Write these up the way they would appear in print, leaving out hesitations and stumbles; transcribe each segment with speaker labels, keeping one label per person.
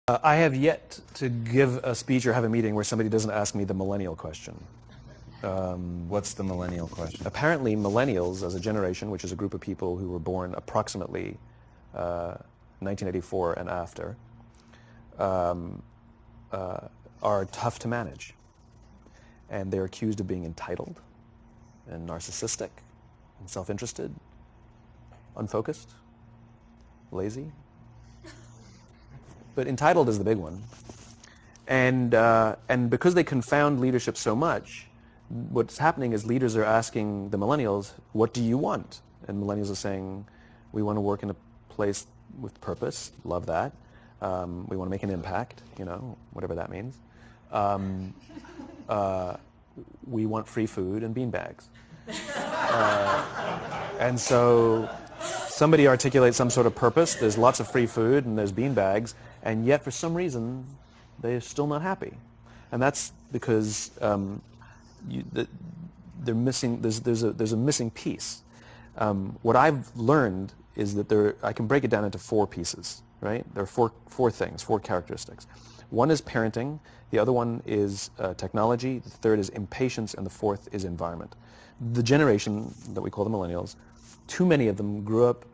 Speaker 1: I have yet to give a speech or have a meeting where somebody doesn't ask me the millennial question.
Speaker 2: What's the millennial question?
Speaker 1: Apparently, millennials as a generation, which is a group of people who were born approximately 1984 and after, are tough to manage. And they're accused of being entitled and narcissistic and self-interested, unfocused, lazy. But entitled is the big one. And because they confound leadership so much, what's happening is leaders are asking the millennials, what do you want? And millennials are saying, we want to work in a place with purpose, love that. We want to make an impact, whatever that means. We want free food and beanbags. And so somebody articulates some sort of purpose, there's lots of free food and there's beanbags, and yet for some reason they're still not happy. And that's because they're missing, there's a missing piece. What I've learned is that I can break it down into four pieces, right? There are four things, four characteristics. One is parenting, the other one is technology, the third is impatience, and the fourth is environment. The generation that we call the millennials, too many of them grew up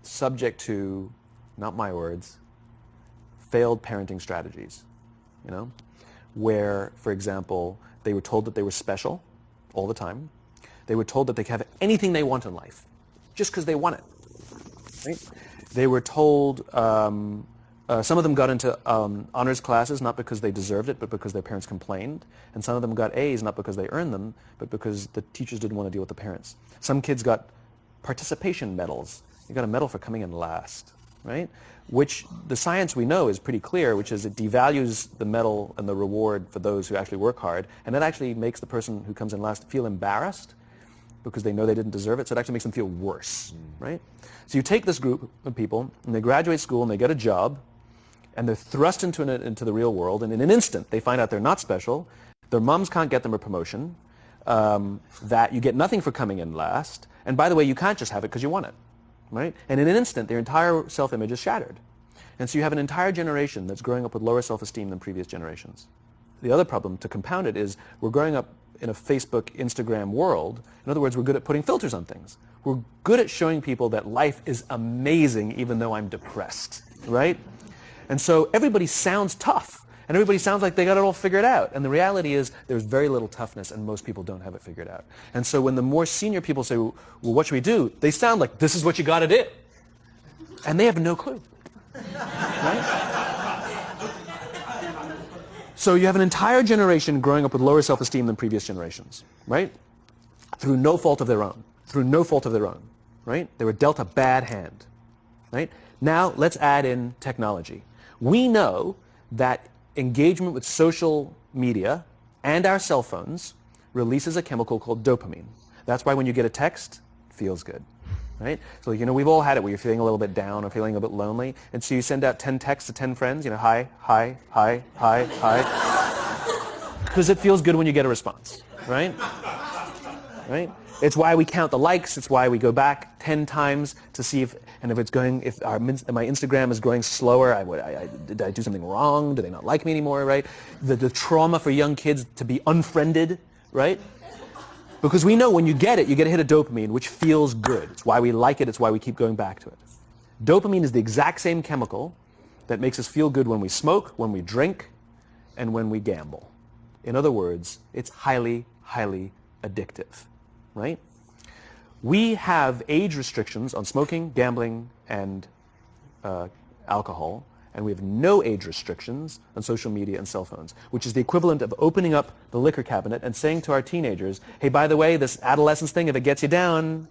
Speaker 1: subject to, not my words, failed parenting strategies, where, for example, they were told that they were special all the time. They were told that they could have anything they want in life, just because they want it. Right? They were told, some of them got into honors classes, not because they deserved it, but because their parents complained. And some of them got A's, not because they earned them, but because the teachers didn't want to deal with the parents. Some kids got participation medals. You got a medal for coming in last, right? Which the science we know is pretty clear, which is it devalues the medal and the reward for those who actually work hard, and it actually makes the person who comes in last feel embarrassed because they know they didn't deserve it, so it actually makes them feel worse, right? So you take this group of people, and they graduate school, and they get a job, and they're thrust into the real world, and in an instant, they find out they're not special, their moms can't get them a promotion, that you get nothing for coming in last, and by the way, you can't just have it because you want it, right? And in an instant, their entire self-image is shattered. And so you have an entire generation that's growing up with lower self-esteem than previous generations. The other problem, to compound it, is we're growing up in a Facebook, Instagram world. In other words, we're good at putting filters on things. We're good at showing people that life is amazing even though I'm depressed, right? And so everybody sounds tough, and everybody sounds like they got it all figured out. And the reality is there's very little toughness, and most people don't have it figured out. And so when the more senior people say, well, what should we do? They sound like, this is what you got to do. And they have no clue. Right? So you have an entire generation growing up with lower self-esteem than previous generations, right? Through no fault of their own. Through no fault of their own, right? They were dealt a bad hand, right? Now let's add in technology. We know that engagement with social media and our cell phones releases a chemical called dopamine. That's why when you get a text, it feels good. Right? So, we've all had it where you're feeling a little bit down or feeling a bit lonely, and so you send out 10 texts to 10 friends, hi, hi, hi, hi, hi, because it feels good when you get a response, right? Right? It's why we count the likes, it's why we go back 10 times to see if my Instagram is growing slower, did I do something wrong, do they not like me anymore, right? The trauma for young kids to be unfriended, right? Because we know when you get a hit of dopamine, which feels good. It's why we like it. It's why we keep going back to it. Dopamine is the exact same chemical that makes us feel good when we smoke, when we drink, and when we gamble. In other words, it's highly, highly addictive, right? We have age restrictions on smoking, gambling, and alcohol, and we have no age restrictions on social media and cell phones, which is the equivalent of opening up the liquor cabinet and saying to our teenagers, hey, by the way, this adolescence thing, if it gets you down.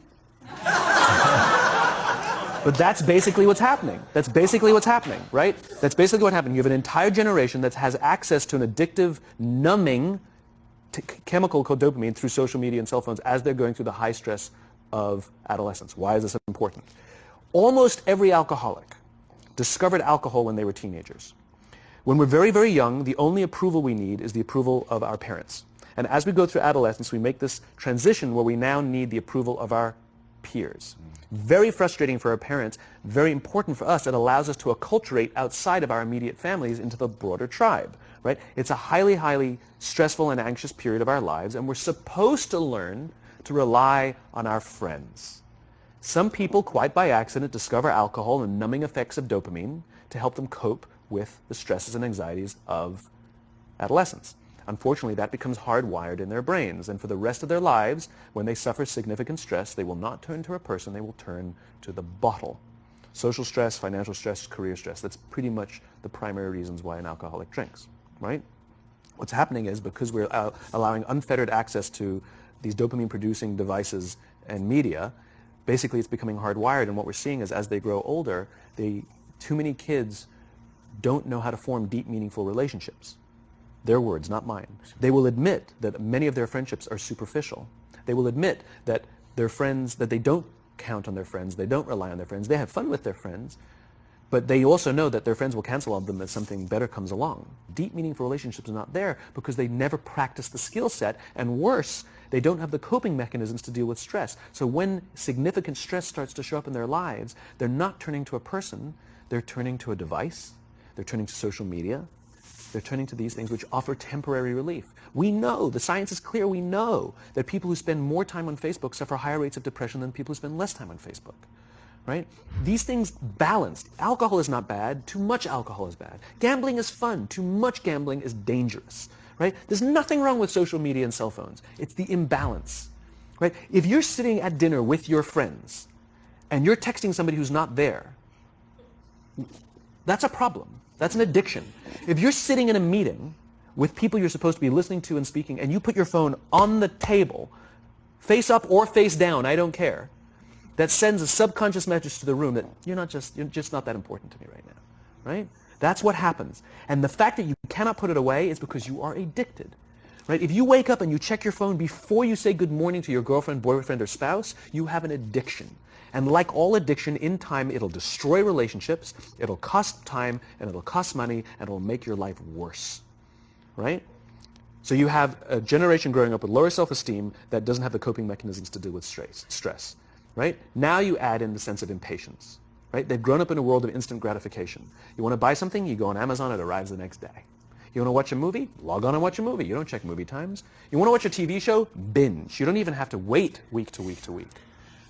Speaker 1: But that's basically what's happening. That's basically what's happening, right? That's basically what happened. You have an entire generation that has access to an addictive, numbing chemical called dopamine through social media and cell phones as they're going through the high stress of adolescence. Why is this important? Almost every alcoholic discovered alcohol when they were teenagers. When we're very, very young, the only approval we need is the approval of our parents. And as we go through adolescence, we make this transition where we now need the approval of our peers. Very frustrating for our parents, very important for us. It allows us to acculturate outside of our immediate families into the broader tribe, right? It's a highly, highly stressful and anxious period of our lives, and we're supposed to learn to rely on our friends. Some people, quite by accident, discover alcohol and numbing effects of dopamine to help them cope with the stresses and anxieties of adolescence. Unfortunately, that becomes hardwired in their brains, and for the rest of their lives, when they suffer significant stress, they will not turn to a person, they will turn to the bottle. Social stress, financial stress, career stress, that's pretty much the primary reasons why an alcoholic drinks, right? What's happening is, because we're allowing unfettered access to these dopamine-producing devices and media, basically it's becoming hardwired, and what we're seeing is, as they grow older, too many kids don't know how to form deep, meaningful relationships. Their words, not mine. They will admit that many of their friendships are superficial. They will admit that their friends, that they don't count on their friends, they don't rely on their friends, they have fun with their friends, but they also know that their friends will cancel on them as something better comes along. Deep, meaningful relationships are not there because they never practice the skill set, and worse, they don't have the coping mechanisms to deal with stress. So when significant stress starts to show up in their lives, they're not turning to a person, they're turning to a device, they're turning to social media, they're turning to these things which offer temporary relief. We know, the science is clear, we know that people who spend more time on Facebook suffer higher rates of depression than people who spend less time on Facebook, right? These things balanced. Alcohol is not bad, too much alcohol is bad. Gambling is fun, too much gambling is dangerous, right? There's nothing wrong with social media and cell phones. It's the imbalance, right? If you're sitting at dinner with your friends and you're texting somebody who's not there, that's a problem. That's an addiction. If you're sitting in a meeting with people you're supposed to be listening to and speaking, and you put your phone on the table, face up or face down, I don't care, that sends a subconscious message to the room that you're just not that important to me right now, right? That's what happens. And the fact that you cannot put it away is because you are addicted, right? If you wake up and you check your phone before you say good morning to your girlfriend, boyfriend, or spouse, you have an addiction. And like all addiction, in time, it'll destroy relationships, it'll cost time, and it'll cost money, and it'll make your life worse, right? So you have a generation growing up with lower self-esteem that doesn't have the coping mechanisms to deal with stress, right? Now you add in the sense of impatience, right? They've grown up in a world of instant gratification. You want to buy something, you go on Amazon, it arrives the next day. You want to watch a movie? Log on and watch a movie. You don't check movie times. You want to watch a TV show? Binge. You don't even have to wait week to week to week,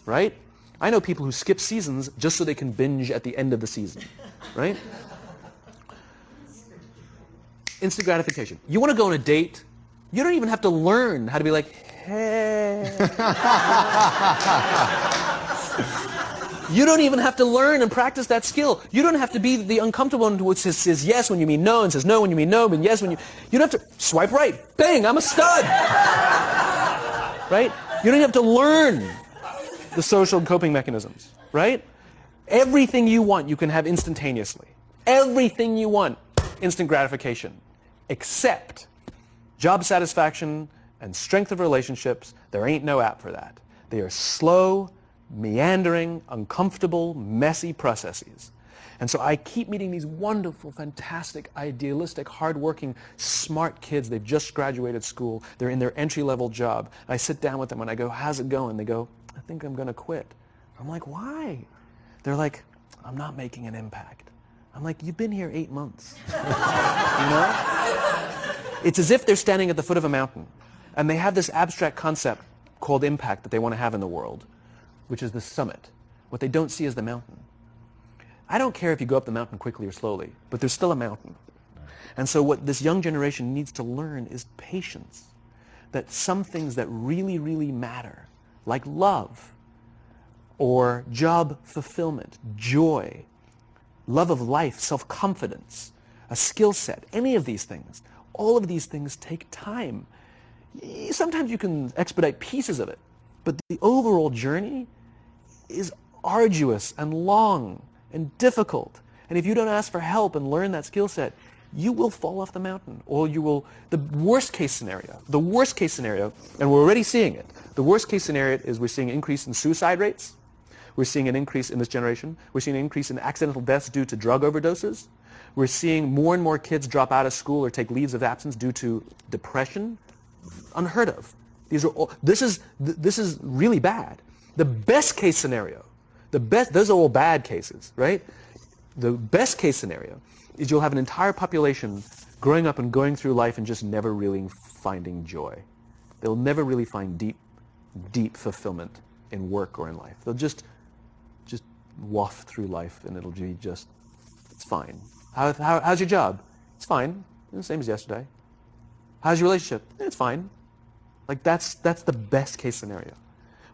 Speaker 1: right? I know people who skip seasons just so they can binge at the end of the season, right? Instant gratification. You want to go on a date? You don't even have to learn how to be like, hey. You don't even have to learn and practice that skill. You don't have to be the uncomfortable one who says yes when you mean no and says no when you mean no, and yes when you... You don't have to swipe right. Bang, I'm a stud. Right? You don't have to learn the social coping mechanisms, right? Everything you want, you can have instantaneously. Everything you want, instant gratification. Except job satisfaction and strength of relationships, there ain't no app for that. They are slow, meandering, uncomfortable, messy processes. And so I keep meeting these wonderful, fantastic, idealistic, hardworking, smart kids. They've just graduated school. They're in their entry-level job. I sit down with them and I go, how's it going? They go, I think I'm going to quit. I'm like, why? They're like, I'm not making an impact. I'm like, you've been here 8 months. You know? It's as if they're standing at the foot of a mountain and they have this abstract concept called impact that they want to have in the world, which is the summit. What they don't see is the mountain. I don't care if you go up the mountain quickly or slowly, but there's still a mountain. And so what this young generation needs to learn is patience. That some things that really, really matter, like love, or job fulfillment, joy, love of life, self-confidence, a skill set, any of these things, all of these things take time. Sometimes you can expedite pieces of it, but the overall journey is arduous and long and difficult. And if you don't ask for help and learn that skill set, you will fall off the mountain, or you will, the worst case scenario, and we're already seeing it, the worst case scenario is we're seeing an increase in suicide rates, we're seeing an increase in this generation, we're seeing an increase in accidental deaths due to drug overdoses, we're seeing more and more kids drop out of school or take leaves of absence due to depression, unheard of. This is really bad. The best case scenario, those are all bad cases, right? The best case scenario is you'll have an entire population growing up and going through life and just never really finding joy. They'll never really find deep fulfillment in work or in life. They'll just waft through life, and it'll be just, it's fine. How's your job? It's fine. The same as yesterday. How's your relationship? It's fine. Like that's the best case scenario,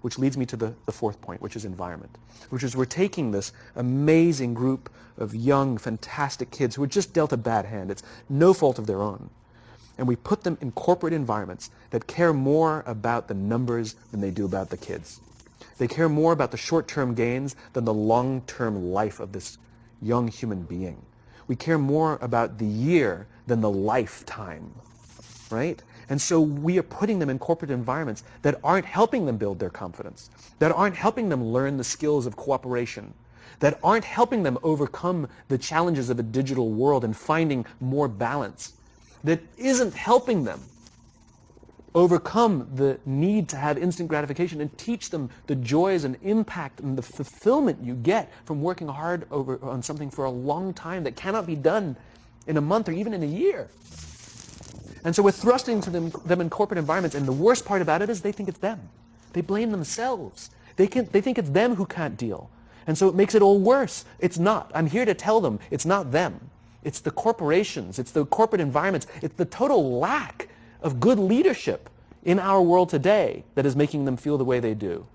Speaker 1: which leads me to the fourth point, which is environment, which is we're taking this amazing group of young, fantastic kids who are just dealt a bad hand. It's no fault of their own. And we put them in corporate environments that care more about the numbers than they do about the kids. They care more about the short-term gains than the long-term life of this young human being. We care more about the year than the lifetime, right? And so we are putting them in corporate environments that aren't helping them build their confidence, that aren't helping them learn the skills of cooperation, that aren't helping them overcome the challenges of a digital world and finding more balance, that isn't helping them overcome the need to have instant gratification and teach them the joys and impact and the fulfillment you get from working hard on something for a long time that cannot be done in a month or even in a year. And so we're thrusting to them in corporate environments, and the worst part about it is they think it's them. They blame themselves. They think it's them who can't deal. And so it makes it all worse. It's not. I'm here to tell them it's not them. It's the corporations. It's the corporate environments. It's the total lack of good leadership in our world today that is making them feel the way they do.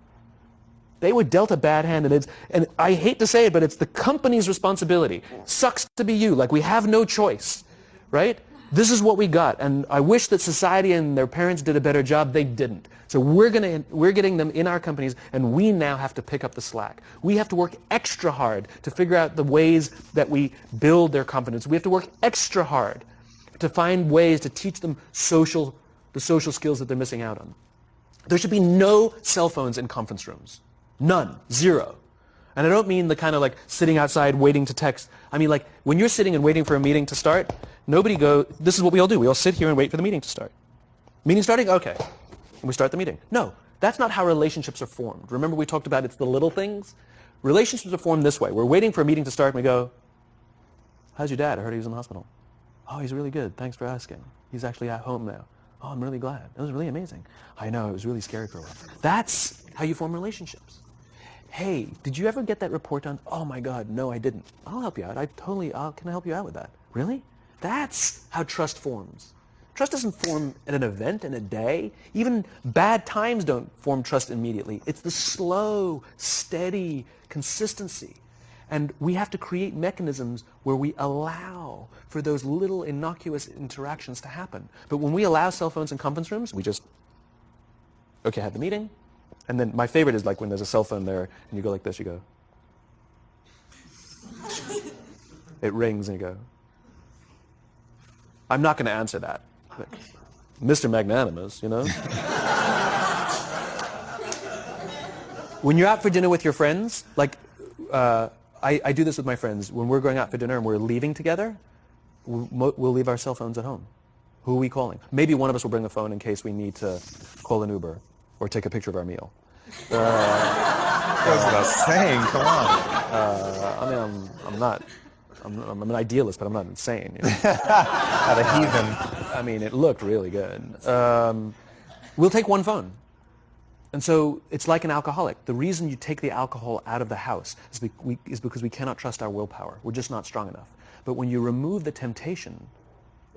Speaker 1: They were dealt a bad hand, and I hate to say it, but it's the company's responsibility. Sucks to be you. Like, we have no choice, right? This is what we got, and I wish that society and their parents did a better job. They didn't. So we're getting them in our companies, and we now have to pick up the slack. We have to work extra hard to figure out the ways that we build their confidence. We have to work extra hard to find ways to teach them the social skills that they're missing out on. There should be no cell phones in conference rooms. None. Zero. And I don't mean the kind of like sitting outside waiting to text. I mean like when you're sitting and waiting for a meeting to start, this is what we all do. We all sit here and wait for the meeting to start. Meeting starting? Okay. And we start the meeting. No, that's not how relationships are formed. Remember we talked about it's the little things? Relationships are formed this way. We're waiting for a meeting to start and we go, how's your dad? I heard he was in the hospital. Oh, he's really good. Thanks for asking. He's actually at home now. Oh, I'm really glad. That was really amazing. I know, it was really scary for a while. That's how you form relationships. Hey, did you ever get that report done? Oh my God, no, I didn't. I'll help you out. Can I help you out with that? Really? That's how trust forms. Trust doesn't form at an event in a day. Even bad times don't form trust immediately. It's the slow, steady consistency. And we have to create mechanisms where we allow for those little innocuous interactions to happen. But when we allow cell phones in conference rooms, we just, okay, I had the meeting. And then my favorite is like when there's a cell phone there and you go like this, you go. It rings and you go. I'm not going to answer that. But, Mr. Magnanimous, you know? When you're out for dinner with your friends, like, I do this with my friends. When we're going out for dinner and we're leaving together, we'll leave our cell phones at home. Who are we calling? Maybe one of us will bring a phone in case we need to call an Uber or take a picture of our meal.
Speaker 2: That goes without saying, come on.
Speaker 1: I'm an idealist, but I'm not insane. You know?
Speaker 2: At a heathen.
Speaker 1: I mean, it looked really good. We'll take one phone. And so it's like an alcoholic. The reason you take the alcohol out of the house is because we cannot trust our willpower. We're just not strong enough. But when you remove the temptation,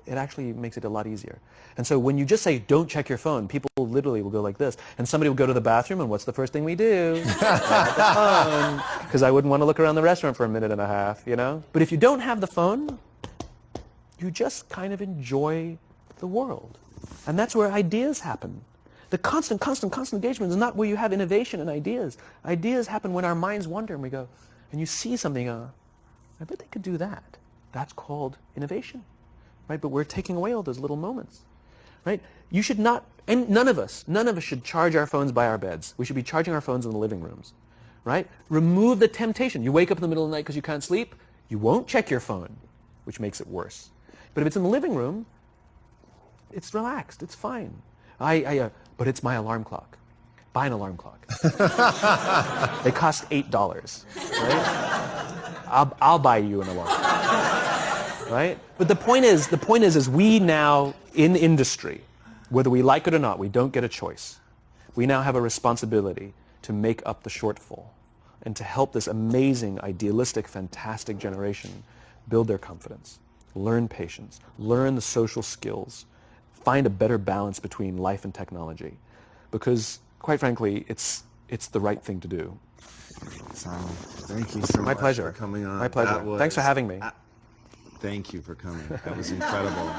Speaker 1: it actually makes it a lot easier. And so when you just say, don't check your phone, people literally will go like this. And somebody will go to the bathroom, and what's the first thing we do? Because I wouldn't want to look around the restaurant for a minute and a half, you know? But if you don't have the phone, you just kind of enjoy the world. And that's where ideas happen. The constant engagement is not where you have innovation and ideas. Ideas happen when our minds wander and we go, and you see something, I bet they could do that. That's called innovation, right? But we're taking away all those little moments, right? You should not, and none of us should charge our phones by our beds. We should be charging our phones in the living rooms, right? Remove the temptation. You wake up in the middle of the night because you can't sleep, you won't check your phone, which makes it worse. But if it's in the living room, it's relaxed, it's fine. But it's my alarm clock. buy an alarm clock. They cost $8, right? I'll buy you an alarm clock, right? But the point is we now, in industry, whether we like it or not, we don't get a choice. We now have a responsibility to make up the shortfall and to help this amazing, idealistic, fantastic generation build their confidence, learn patience, learn the social skills, find a better balance between life and technology. Because, quite frankly, it's the right thing to do.
Speaker 2: Simon, thank you so much
Speaker 1: pleasure.
Speaker 2: for coming on.
Speaker 1: My pleasure. Thanks for having me.
Speaker 2: Thank you for coming. That was incredible.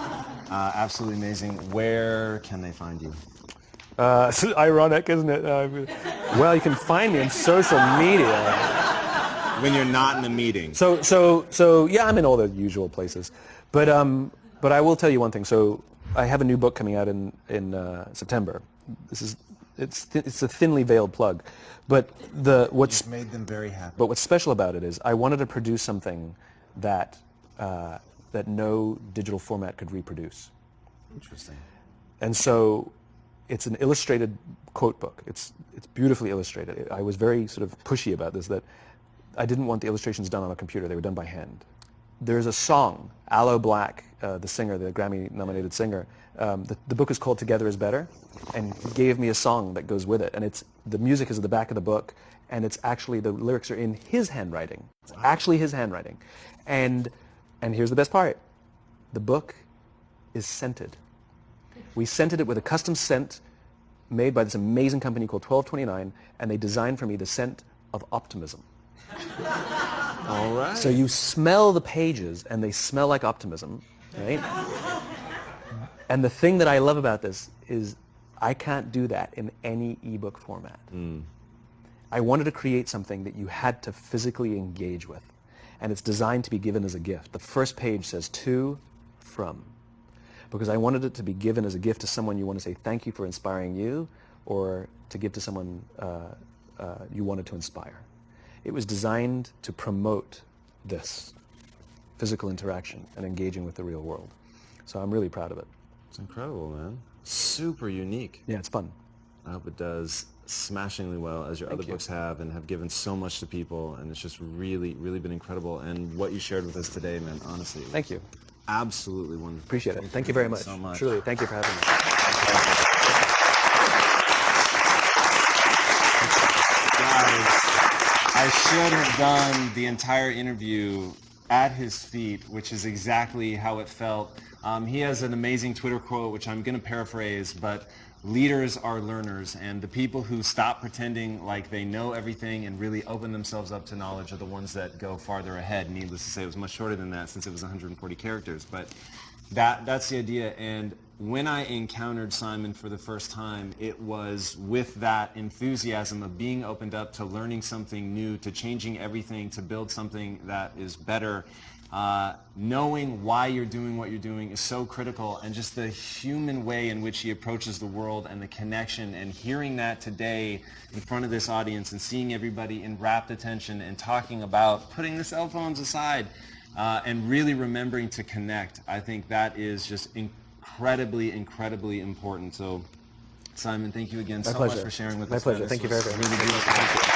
Speaker 2: Absolutely amazing. Where can they find you?
Speaker 1: It's ironic, isn't it? Well, you can find me on social media.
Speaker 2: When you're not in a meeting.
Speaker 1: So yeah, I'm in all the usual places. But I will tell you one thing. So I have a new book coming out in September. It's a thinly veiled plug, but
Speaker 2: You've made them very happy.
Speaker 1: But what's special about it is I wanted to produce something that no digital format could reproduce.
Speaker 2: Interesting.
Speaker 1: And so it's an illustrated quote book. It's beautifully illustrated. I was very sort of pushy about this, that I didn't want the illustrations done on a computer. They were done by hand. There's a song, Aloe Black, the singer, the Grammy-nominated singer. The book is called Together is Better, and he gave me a song that goes with it. And the music is at the back of the book, and it's actually, the lyrics are in his handwriting. It's actually his handwriting. And here's the best part. The book is scented. We scented it with a custom scent made by this amazing company called 1229, and they designed for me the scent of optimism.
Speaker 2: All right.
Speaker 1: So you smell the pages, and they smell like optimism, right? And the thing that I love about this is I can't do that in any ebook format. I wanted to create something that you had to physically engage with, and it's designed to be given as a gift. The first page says to, from, because I wanted it to be given as a gift to someone you want to say thank you for inspiring you, or to give to someone you wanted to inspire. It was designed to promote this physical interaction and engaging with the real world. So I'm really proud of it.
Speaker 2: It's incredible, man. Super unique.
Speaker 1: Yeah, it's fun.
Speaker 2: I hope it does smashingly well, as your other books have, and have given so much to people, and it's just really, really been incredible. And what you shared with us today, man, honestly.
Speaker 1: Thank you.
Speaker 2: Absolutely wonderful.
Speaker 1: Appreciate it. Thank you very much.
Speaker 2: So much.
Speaker 1: Truly, thank you for having me.
Speaker 2: Guys, I should have done the entire interview at his feet, which is exactly how it felt. He has an amazing Twitter quote, which I'm going to paraphrase, but leaders are learners, and the people who stop pretending like they know everything and really open themselves up to knowledge are the ones that go farther ahead. Needless to say, it was much shorter than that since it was 140 characters, but that's the idea. And when I encountered Simon for the first time, it was with that enthusiasm of being opened up to learning something new, to changing everything, to build something that is better. Knowing why you're doing what you're doing is so critical, and just the human way in which he approaches the world and the connection, and hearing that today in front of this audience and seeing everybody in rapt attention and talking about putting the cell phones aside and really remembering to connect. I think that is just incredibly, incredibly important. So, Simon, thank you again so much for sharing with us.
Speaker 1: My pleasure. Thank you very much.